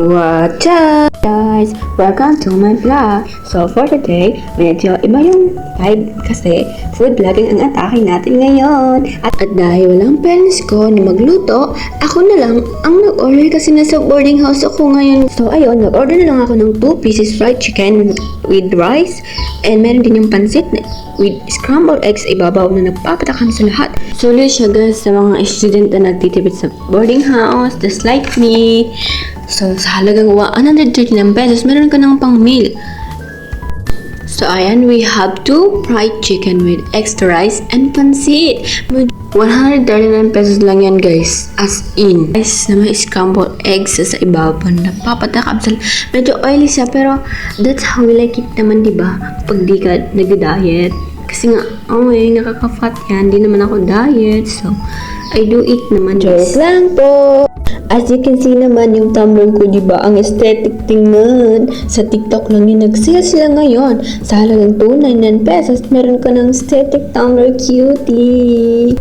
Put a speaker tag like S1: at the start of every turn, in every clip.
S1: What's up guys? Welcome to my vlog. So for today, medyo iba yung vibe kasi food vlogging ang atake natin ngayon. At dahil walang parents ko na magluto, ako na lang ang nag-order kasi nasa boarding house ako ngayon. So ayun, nag-order na lang ako ng 2 pieces fried chicken with rice and meron din yung pansit with scrambled eggs ibabaw na nagpapatakam sa lahat. Sulit siya guys sa mga student na nagtitipid sa boarding house, just like me. So, sa halagang 139 pesos, meron ka ng pang meal. So, ayan, we have 2 fried chicken with extra rice and pansit. 139 pesos lang yan, guys. As in. Guys, na may scrambled eggs sa ibabaw na papatakam sa... Medyo oily siya, pero that's how we like it naman, diba? Pag di ka nag-diet. Kasi nga, nakaka-fat yan. Di naman ako diet. So, I do eat naman. Joke lang po! As you can see naman yung tumbler ko, diba? Ang aesthetic tingnan. Sa TikTok lang yung nag-sale sila ngayon. Sa halagang 299 pesos, meron ka ng aesthetic tumbler cutie.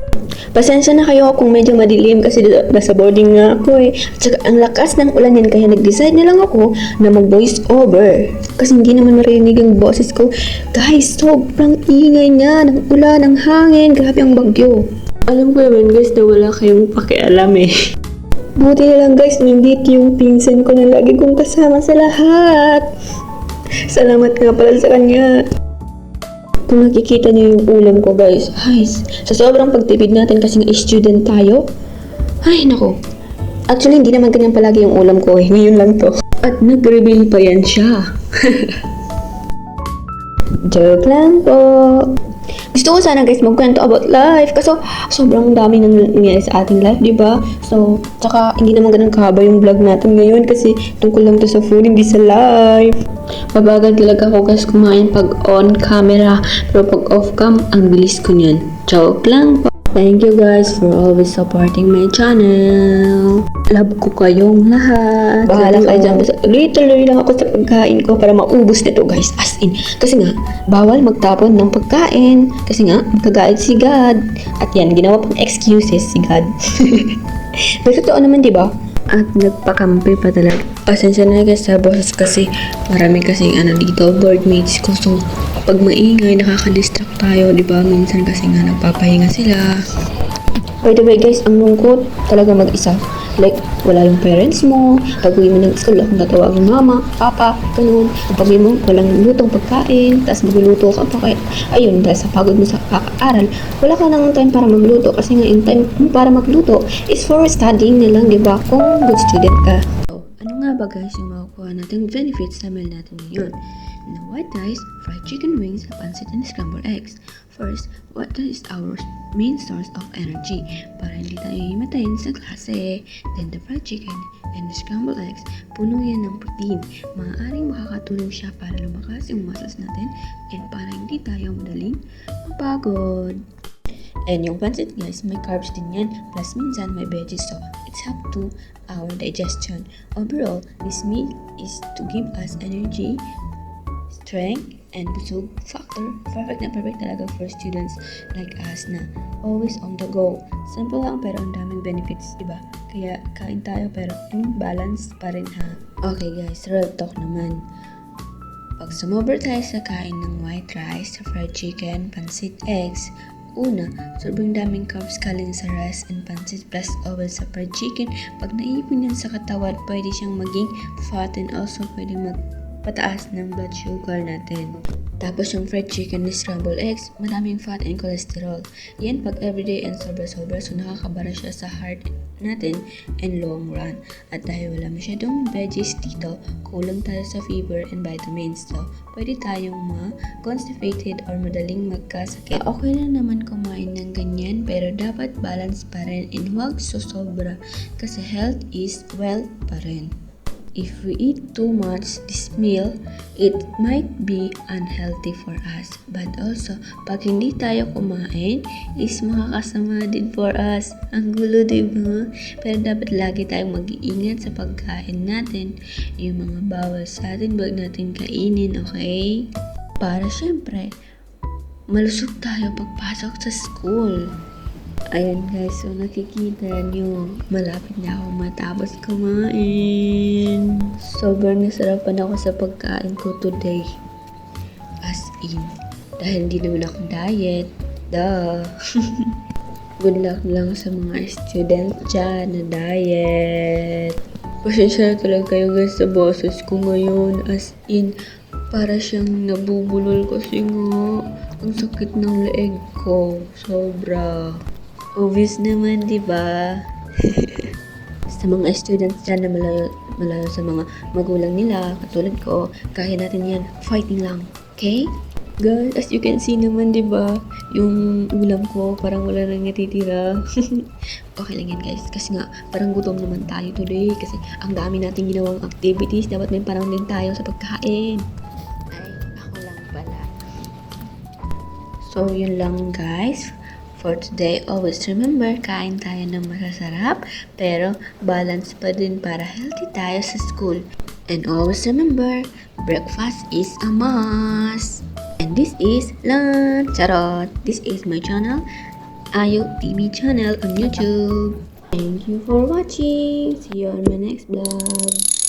S1: Pasensya na kayo kung medyo madilim kasi nasa boarding nga ako eh. At saka ang lakas ng ulan yan kaya nag-decide na lang ako na mag-voice over. Kasi hindi naman marinig ang boses ko. Guys, sobrang ingay niya ng ulan, ng hangin, grabe ang bagyo. Alam ko naman guys na wala kayong pakialam eh. Buti na lang guys, nandito yung pinsan ko na lagi kong kasama sa lahat. Salamat nga pala sa kanya. Kung nakikita niyo yung ulam ko guys, sa sobrang pagtipid natin kasi nga student tayo, ay nako. Actually, hindi naman ganyan palagi yung ulam ko eh, ngayon lang to. At nag-reveal pa yan siya. Joke lang po. Gusto ko sana guys magkwento about life kasi sobrang dami nang nangyayari sa ating life, diba? So, tsaka hindi naman ganun kahaba yung vlog natin ngayon kasi tungkol lang to sa food, hindi sa life. Babagal talaga ako guys kumain pag on camera, pero pag off cam, ang bilis ko niyan. Joke lang po. Thank you guys for always supporting my channel. Love ko kayong lahat. Bahala kayo dyan. Tuloy lang ako sa pagkain ko para maubos nito guys. As in. Kasi nga, bawal magtapon ng pagkain. Kasi nga, magkagalit si God. At yan, ginawa pang excuses si God. Pero totoo naman, diba? At nagpakampi pa talaga. Pasensya na guys sa boses kasi marami kasing dito, boardmates ko. So, pag maingay, nakaka-distract tayo, diba? Minsan kasi nga nagpapahinga sila. By the way guys, ang lungkot talaga mag-isa. Like, wala yung parents mo. Pag uwi mo ng school, akong tatawagin mama, papa, ganun. Pag uwi mo, walang lutong pagkain, tapos magluluto ka pa kaya, ayun, dahil sa pagod mo sa kakaaral, wala ka nang time para magluto. Kasi nga, yung time mo para magluto is for studying na lang, diba? Kung good student ka. So, ano nga ba guys yung makukuha natin benefits sa meal natin ngayon? Na white rice, fried chicken wings, pansit, and scrambled eggs. First, what is our main source of energy para hindi tayo himatayin sa klase. Then the fried chicken and the scrambled eggs, puno yan ng protein. Maaaring makakatulong siya para lumakas yung muscles natin and para hindi tayo madaling mapagod. And yung pansit guys, may carbs din yan, plus minsan may veggies, so it's help to our digestion. Overall, this meal is to give us energy, strength, and busog factor. Perfect na perfect talaga for students like us na always on the go. Simple lang pero ang daming benefits, diba? Kaya kain tayo pero balance pa rin ha. Okay guys, real talk naman. Pag sumobra tayo sa kain ng white rice, fried chicken, pansit, eggs, una, sobrang daming carbs galing sa rice and pansit plus oil sa fried chicken. Pag naipon yan sa katawan, pwede siyang maging fat and also pwede pataas ng blood sugar natin. Tapos yung fried chicken and scrambled eggs, maraming fat and cholesterol. Yan pag everyday and sobra-sobra, so nakakabara siya sa heart natin and long run. At dahil wala masyadong veggies dito, kulang tayo sa fiber and vitamins. So, pwede tayong ma-constipated or madaling magkasakit. Okay lang naman kumain ng ganyan, pero dapat balance pa rin and huwag sosobra kasi health is wealth pa rin. If we eat too much this meal, it might be unhealthy for us. But also, pag hindi tayo kumain, is makakasama din for us. Ang gulo, diba? Pero dapat lagi tayong mag-iingat sa pagkain natin. Yung mga bawal sa atin, wag natin kainin, okay? Para syempre, malusog tayo pagpasok sa school. Ayan guys, so nakikita nyo, malapit na ako matapos kumain. Sobrang nasarapan ako sa pagkain ko today. As in, dahil hindi naman ako diet. Duh. Good luck lang sa mga student dyan na diet. Pasensya na talaga kayo guys sa boses ko ngayon. As in, para siyang nabubulol kasi nga. Ang sakit ng leeg ko. Sobra. Obvious naman, di ba? Sa mga students dyan na malayo sa mga magulang nila, katulad ko, kaya natin yan. Fighting lang. Okay? Guys, as you can see naman, di ba? Yung ulam ko, parang wala nang natitira. Okay lang yan, guys. Kasi nga, parang gutom naman tayo today. Kasi ang dami nating ginawang activities. Dapat may parang din tayo sa pagkain. Ay, ako lang pala. So, yun lang, guys. For today, always remember, kain tayo ng masasarap, pero balance pa din para healthy tayo sa school. And always remember, breakfast is a must. And this is lunch. Charot! This is my channel, Ayo TV channel on YouTube. Thank you for watching. See you on my next vlog.